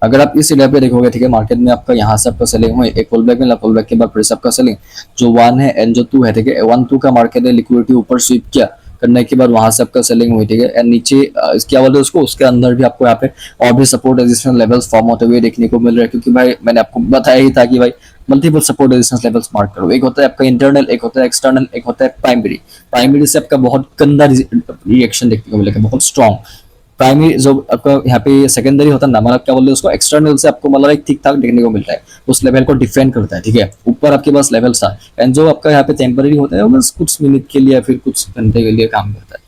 अगर आप इस एरिया पे देखोगे, ठीक है, मार्केट में आपका यहाँ से आपका सेलिंग हुई, एक पुल बैक मिला, पुल बैक के बाद फिर से आपका सेलिंग, जो 1 है एंड जो 2 है, ठीक है, 1 2 का मार्केट है, लिक्विडिटी ऊपर स्वीप किया, करने के बाद वहां से आपका सेलिंग हुई, ठीक है, एंड नीचे क्या बोलते हैं उसको, उसके अंदर भी आपको यहाँ पे और भी सपोर्ट रेजिस्टेंस लेवल्स फॉर्म होते हुए देखने को मिल रहे हैं, क्योंकि भाई मैंने आपको बताया ही था कि भाई multiple support resistance levels mark करो, एक होता है आपका इंटरनल, एक होता है एक्सटर्नल, एक होता है प्राइमरी। प्राइमरी से आपका बहुत गंदा रिएक्शन देखने को मिलेगा, बहुत स्ट्रॉन्ग। प्राइमरी जो आपका यहाँ पे सेकेंडरी होता है ना, मतलब क्या बोलते हैं उसको, एक्सटर्नल से आपको मतलब एक ठीक ठाक देखने को मिलता है, उस लेवल को डिफेंड करता है, ठीक है, ऊपर आपके पास लेवल था, एंड जो आपका यहाँ पे टेम्पररी होता है वो बस कुछ मिनट के लिए या फिर कुछ घंटे के लिए काम करता है।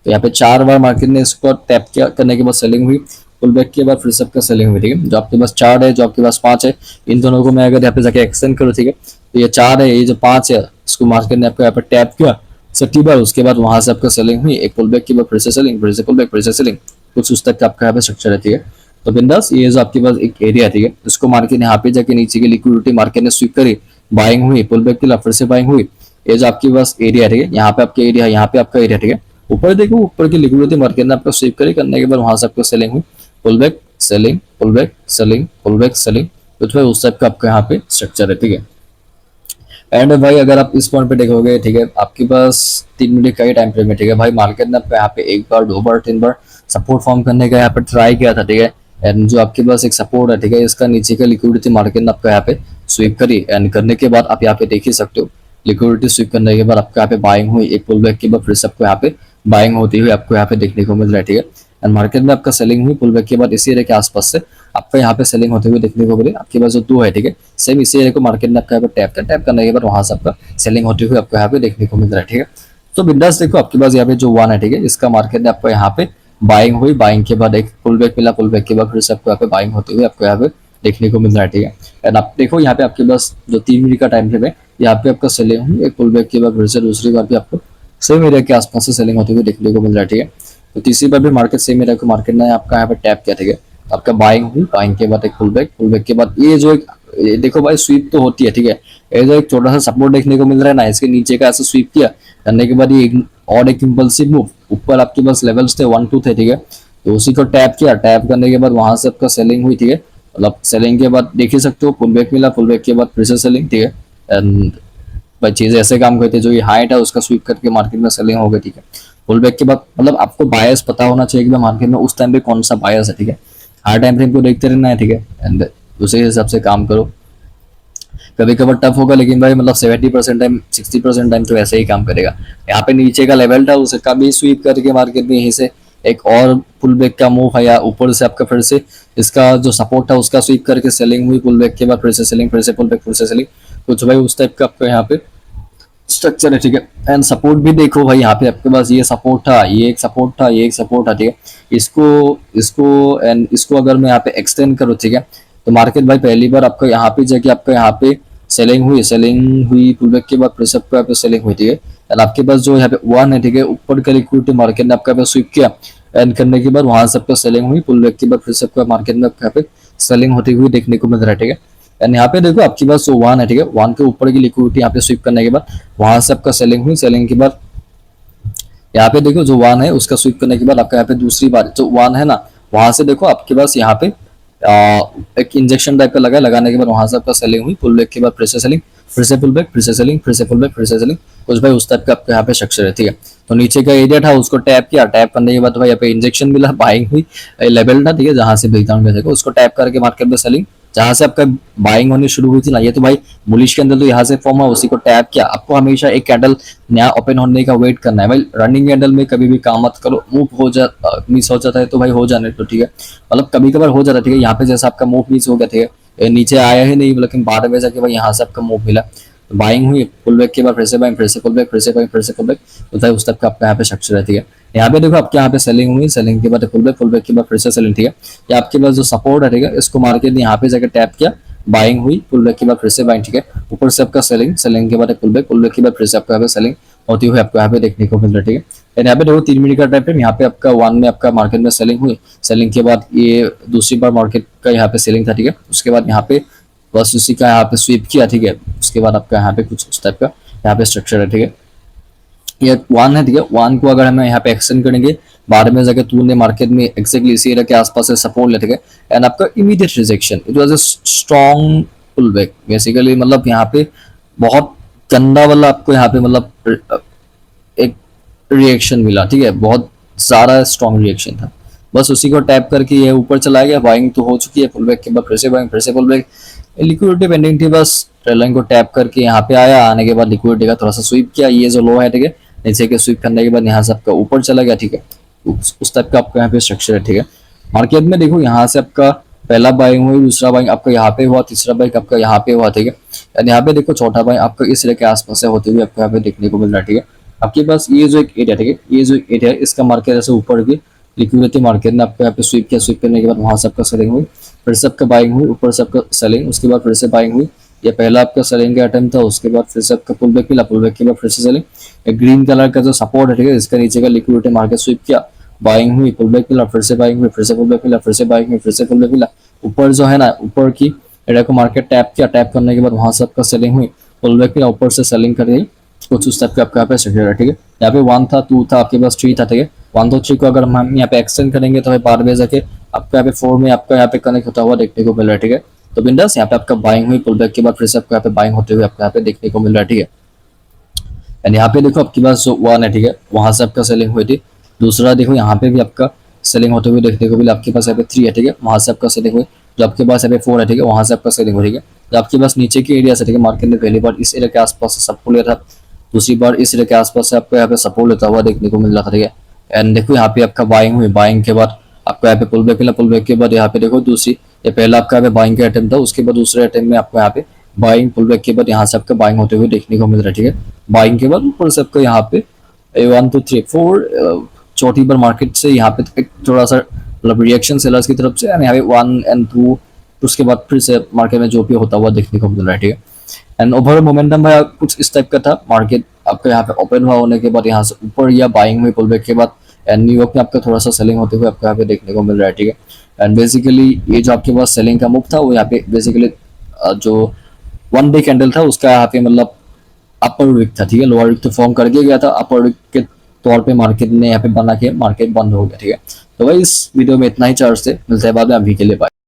तो यहाँ पे 4 बार मार्केट ने इसको टैप किया, करने के बाद सेलिंग हुई, पुल बैक के बाद फिर से आपका सेलिंग हुई, ठीक है, जो आपके पास 4 है, जो आपके पास 5 है, इन दोनों को मैं अगर यहाँ पे जाके एक्सटेंड करूँ, ठीक है, तो ये 4 है, ये जो 5 है, इसको मार्केट ने आपको यहाँ पे टैप किया 60 बार, उसके बाद वहां से आपका सेलिंग हुई, एक पुल बैक के बाद फिर से सेलिंग, फिर से पुल बैक, फिर से सेलिंग, कुछ उस तक का आपका यहाँ पे स्ट्रक्चर है, ठीक है। तो बिंदास ये जो आपके पास एक एरिया है, ठीक है, इसको मार्केट यहाँ पे जाके नीचे की लिक्विडिटी मार्केट ने स्वीप करी, बाइंग हुई, पुल बैक के फिर से बाइंग हुई, ये जो आपके पास एरिया है, ठीक है, यहाँ पे आपका एरिया है, यहाँ पे आपका एरिया, ठीक है, ऊपर देखो, ऊपर की लिक्विडिटी मार्केट ने आपको स्वीप करी, करने के बाद वहां से आपको सेलिंग हुई, pull back selling, pull back selling, pull back selling, कुछ भाई उस टाइप का आपका यहाँ पे स्ट्रक्चर है, ठीक है। एंड भाई अगर आप इस पॉइंट पे देखोगे, ठीक है, आपके पास 3 मिनट का ही टाइम फ्रेम है, ठीक है, भाई मार्केट ने आपको यहाँ पे 1 बार 2 बार 3 बार सपोर्ट फॉर्म करने का यहाँ पे ट्राई किया था, ठीक है, एंड जो आपके पास एक सपोर्ट है, ठीक है, इसका नीचे का लिक्विडिटी मार्केट ने आपको यहाँ पे स्वीप करी, एंड करने के बाद आप यहाँ पे देख ही सकते हो, लिक्विडिटी स्वीप करने के बाद आपको यहाँ पे बाइंग हुई, एक पुल बैक के बाद फिर से आपको यहाँ पे बाइंग होती हुई आपको यहाँ पे देखने को मिल रहा है, ठीक है, एंड मार्केट में आपका सेलिंग हुई, पुल बैक के बाद इसी एरिया के आसपास से आपको यहाँ पे सेलिंग होते हुए देखने को मिले, आपके पास जो 2 है, ठीक है, सेम इसी एरिया को मार्केट ने आपका यहाँ पे टैप कर, टैप करने के बाद वहां से आपका सेलिंग होती हुई आपको यहाँ पे देखने को मिल रहा है, ठीक है। तो बिंदास देखो, आपके पास यहाँ पे जो 1 है, ठीक है, इसका मार्केट ने आपको यहाँ पे बाइंग हुई, बाइंग के बाद एक पुल बैक मिला, पुल बैक के बाद फिर से आपको यहाँ पे बाइंग होते हुए आपको यहाँ पे देखने को मिल रहा है, ठीक है। एंड आप देखो यहाँ पे आपके पास जो 3 मिनट का टाइम फ्रेम है, यहाँ पे आपका सेलिंग हुई, एक पुल बैक के बाद फिर से दूसरी बार भी आपको सेम एरिया के आसपास से सेलिंग होते हुए देखने को मिल रहा है, ठीक है। तो तीसरी बार भी मार्केट सेम एरिया को मार्केट ने आपका यहाँ पे टैप किया, ठीक है, तो आपका बाइंग हुई, बाइंग के बाद एक पुल बैक, पुल बैक के बाद ये जो एक, ये देखो भाई स्वीप तो होती है, ठीक है, ये जो एक छोटा सा सपोर्ट देखने को मिल रहा है ना, इसके नीचे का ऐसा स्वीप किया, करने के बाद ये और एक इंपल्सिव मूव, ऊपर आपके पास लेवल्स थे 1 2 थे, ठीक है, तो उसी को टैप किया, टैप करने के बाद वहां से आपका सेलिंग हुई, ठीक है, मतलब सेलिंग के बाद देख ही सकते हो, पुल बैक मिला, पुल बैक के बाद फिर से सेलिंग, ठीक है, एंड भाई चीजें ऐसे काम करते हैं, जो ये हाइट है उसका स्वीप करके मार्केट में सेलिंग हो गई, ठीक है। पुल बैक के बाद मतलब आपको बायस पता होना चाहिए कि मार्केट में उस टाइम पे कौन सा बायस है, ठीक है, हर टाइम फ्रेम को देखते रहना है, ठीक है, एंड उसी हिसाब से काम करो। कभी कभार टफ होगा, लेकिन भाई मतलब 70% टाइम 60% टाइम तो ऐसे ही काम करेगा। यहाँ पे नीचे का लेवल था, उसका भी स्वीप करके मार्केट में यहीं से एक और पुल बैक का मूव है, या ऊपर से आपका फिर से इसका जो सपोर्ट था उसका स्वीप करके सेलिंग हुई, पुल बैक के बाद फिर से सेलिंग, फिर से पुल बैक, फिर से सेलिंग, कुछ भाई उस टाइप का आपका यहाँ पे स्ट्रक्चर है, ठीक है। एंड सपोर्ट भी देखो भाई, यहाँ पे आपके पास ये सपोर्ट था, ये एक सपोर्ट था, ये एक सपोर्ट था, ठीक है, इसको इसको एंड इसको अगर मैं यहाँ पे एक्सटेंड करूँ, ठीक है, तो मार्केट भाई पहली बार आपको यहाँ पे जाके आपका यहाँ पे सेलिंग हुई पुल बैक के बाद फिर से आपको यहाँ पे सेलिंग हुई, ठीक है, एंड आपके पास जो यहाँ पे 1 है, ठीक है, ऊपर का लिक्विडिटी मार्केट ने आपका स्वीप किया, एंड करने के बाद वहां से आपका सेलिंग हुई, पुल बैक के बाद फिर से आपका मार्केट में आपका यहाँ पे सेलिंग होती हुई देखने को मिल रहा है, ठीक है। एंड यहाँ पे देखो आपके पास जो 1 है, ठीक है, 1 के ऊपर की लिक्विडिटी यहाँ पे स्वीप करने के बाद वहां से आपका सेलिंग हुई, सेलिंग के बाद यहाँ पे देखो जो 1 है उसका स्वीप करने के बाद आपका यहाँ पे दूसरी बार जो 1 है ना, वहां से देखो आपके पास यहाँ पे एक इंजेक्शन टाइप का लगा, लगाने के बाद वहां से आपका सेलिंग हुई, पुल बैक के बाद फिर से सेलिंग, फिर से पुल बैक, फिर से सेलिंग, फिर से पुल बैक, फिर से सेलिंग, कुछ भाई उस टाइप का आपके यहाँ पे स्ट्रक्चर है, ठीक है। तो नीचे का एरिया था उसको टैप किया, टैप करने के बाद भाई यहाँ पे इंजेक्शन मिला, बाइंग हुई, लेवल था, ठीक है, जहां से ब्रेकडाउन कर सको उसको टैप करके मार्केट में सेलिंग, जहां से आपका बाइंग होनी शुरू हुई थी ना, ये तो भाई बुलिश के अंदर तो यहाँ से फॉर्म हुआ, उसी को टैप किया। आपको हमेशा एक कैंडल नया ओपन होने का वेट करना है भाई, रनिंग कैंडल में कभी भी काम मत करो, मूव हो जा मिस हो जाता है तो भाई हो जाने तो, ठीक है, मतलब कभी कभार हो जाता है, ठीक है, यहाँ पे जैसा आपका मूव मिस हो गया, ठीक है, नीचे आया ही नहीं, लेकिन बाद में जाके भाई यहाँ से आपका मूव मिला, बाइंग हुई, पुल बैक के बाद फिर से बाइंग, फिर से पुल बैक, फिर से बाइंग, फिर से पुल बैक, तो भाई उस तक का आपका यहाँ पे स्ट्रक्चर है, ठीक है। यहाँ पे देखो आपके यहाँ पे सेलिंग हुई, सेलिंग के बाद पुल बैक, पुल बैक के बाद फिर से सेलिंग, ठीक है, या आपके पास जो सपोर्ट है, ठीक है, इसको मार्केट ने यहाँ पे जाकर टैप किया, बाइंग हुई, पुल बैक के बाद फिर से बाइंग, ठीक है, ऊपर से आपका सेलिंग, सेलिंग के बाद पुल बैक, पुल बैक के बाद फिर से आपका यहाँ पे सेलिंग होती हुई आपको यहाँ पे देखने को मिल रहा है, ठीक है। यहाँ पे देखो 3 मिनट का टाइम फ्रेम, यहाँ पे आपका 1 में आपका मार्केट में सेलिंग हुई, सेलिंग के बाद ये दूसरी बार मार्केट का यहाँ पे सेलिंग था, ठीक है, उसके बाद यहाँ पे बस उसी का यहाँ पे स्वीप किया, ठीक है, उसके बाद आपका यहाँ पे कुछ उस टाइप का यहाँ पे स्ट्रक्चर है, ठीक है। ये 1 है, ठीक है, 1 को अगर हम यहाँ पे एक्सटेंड करेंगे बाद में जाके तूने मार्केट में एक्जैक्टली इसी एरिया के आसपास से सपोर्ट लेते गए एंड आपका immediate rejection, it was a strong pull back basically, मतलब यहाँ पे बहुत गंदा वाला आपको यहाँ पे मतलब एक रिएक्शन मिला, ठीक है, बहुत सारा स्ट्रॉन्ग रिएक्शन था। बस उसी को टैप करके ये ऊपर चला गया, बाइंग तो हो चुकी है, पुल बैक के बाद फिर से बाइंग, फिर से पुल बैक, लिक्विडिटी पेंडिंग थी, बस ट्रेल लाइन को टैप करके यहाँ पे आया, आने के बाद लिक्विडिटी का थोड़ा सा स्वीप किया, ये जो लो है ठीक है, नीचे के स्वीप करने के बाद यहाँ से आपका ऊपर चला गया, ठीक है, उस टाइप का आपका यहाँ पे स्ट्रक्चर है, ठीक है। मार्केट में देखो यहाँ से आपका पहला बाइंग हुई, दूसरा बाइंग आपका यहाँ पे हुआ, तीसरा बाइंग आपका यहाँ पे हुआ, ठीक है, एंड यहाँ पे देखो चौथा बाइंग आपका इस एरिया के आसपास से होते हुए आपको यहाँ पे देखने को मिल रहा है, ठीक है। आपके पास ये जो एक एरिया, ठीक है, ये जो एरिया है इसका मार्केट ऐसे ऊपर की लिक्विडिटी मार्केट ने आपको यहाँ पे स्वीप किया, स्वीप करने के बाद वहां से आपका सेलिंग हुई, फिर से आपका बाइंग हुई, ऊपर से आपका सेलिंग, उसके बाद फिर से बाइंग हुई, ये पहला आपका सेलिंग का अटेम्प्ट था, उसके बाद फिर से आपका पुल बैक मिला, पुल बैक के बाद फिर से सेलिंग, ग्रीन कलर का जो सपोर्ट है ठीक है, इसका नीचे का लिक्विडिटी मार्केट स्वीप किया, बाइंग हुई, पुल बैक मिला, फिर से बाइंग हुई, फिर से पुल बैक मिला, फिर से बाइंग हुई, फिर से पुल बैक मिला, ऊपर जो है ना ऊपर की एरिया को मार्केट टैप किया, टैप करने के बाद वहां से आपका सेलिंग हुई, पुल बैक मिला, ऊपर से सेलिंग कर गई, कुछ उस टाइप का आपका यहाँ पे स्ट्रक्चर है, ठीक है। यहाँ पे 1 था, 2 था, आपके पास 3 था, ठीक है, 1 तो 3 को अगर हम यहाँ पे एक्सटेंड करेंगे तो बाद में जाके आपका यहाँ पे 4 में आपका यहाँ पे कनेक्ट होता हुआ देखने को मिल रहा है, ठीक है। तो बिंदास यहाँ पे आपका बाइंग हुई, पुल बैक के बाद फिर से आपको यहाँ पे बाइंग होते हुए आपको यहाँ पे देखने को मिल रहा है, ठीक है। एंड यहाँ पे देखो आपके पास जो 1 है ठीक है, वहां से आपका सेलिंग हुई थी, दूसरा देखो यहाँ पे भी आपका सेलिंग होते हुए देखने को मिला, आपके पास यहाँ पे 3 है ठीक है, वहां से आपका सेलिंग हुई, जो आपके पास यहाँ पे 4 है ठीक है, वहां से आपका सेलिंग हुई, ठीक है। जो आपके पास नीचे के एरिया से ठीक है, मार्केट ने पहली बार इस एरिया के आसपास से सपोर्ट लिया था, दूसरी बार इस एरिया के आसपास से आपको यहाँ पे सपोर्ट लेता हुआ देखने को मिल रहा था, ठीक है। एंड देखो यहाँ पे आपका बाइंग हुई, बाइंग के बाद आपको यहाँ पे पुल बैक मिला, पुल बैक के बाद यहाँ पे देखो दूसरी, ये पहला आपका यहाँ पे बाइंग का अटेम्प्ट था, उसके बाद दूसरे अटेम्प्ट में आपको यहाँ पे बाइंग, पुल बैक के बाद यहाँ से आपका बाइंग होते हुए देखने को मिल रहा है, ठीक है। बाइंग के बाद ऊपर से आपको यहाँ पे 1 2 3 4 चौथी बार मार्केट से यहाँ पे एक थोड़ा सा मतलब रिएक्शन सेलर्स की तरफ से, यहाँ पे 1 एंड 2, उसके बाद फिर से मार्केट में जो भी होता हुआ देखने को मिल रहा है, ठीक है। एंड ओवरऑल मोमेंटम भाई कुछ इस टाइप का था, मार्केट आपका यहाँ पे ओपन हुआ होने के बाद यहाँ से ऊपर या बाइंग हुई पुल बैक के बाद, एंड न्यूयॉर्क में आपका थोड़ा सा सेलिंग होते हुए आपको यहाँ पे देखने को मिल रहा है, ठीक है। एंड बेसिकली ये जो आपके पास सेलिंग का मूव था वो यहाँ पे बेसिकली जो 1 डे कैंडल था उसका यहाँ पे मतलब अपर विक था, ठीक है, लोअर विक तो फॉर्म करके गया था, अपर विक के तौर पे मार्केट ने यहाँ पे बना के मार्केट बंद हो गया, ठीक है। तो भाई इस वीडियो में इतना ही चार्ज थे, मिलते हैं बाद में, अभी के लिए बाय।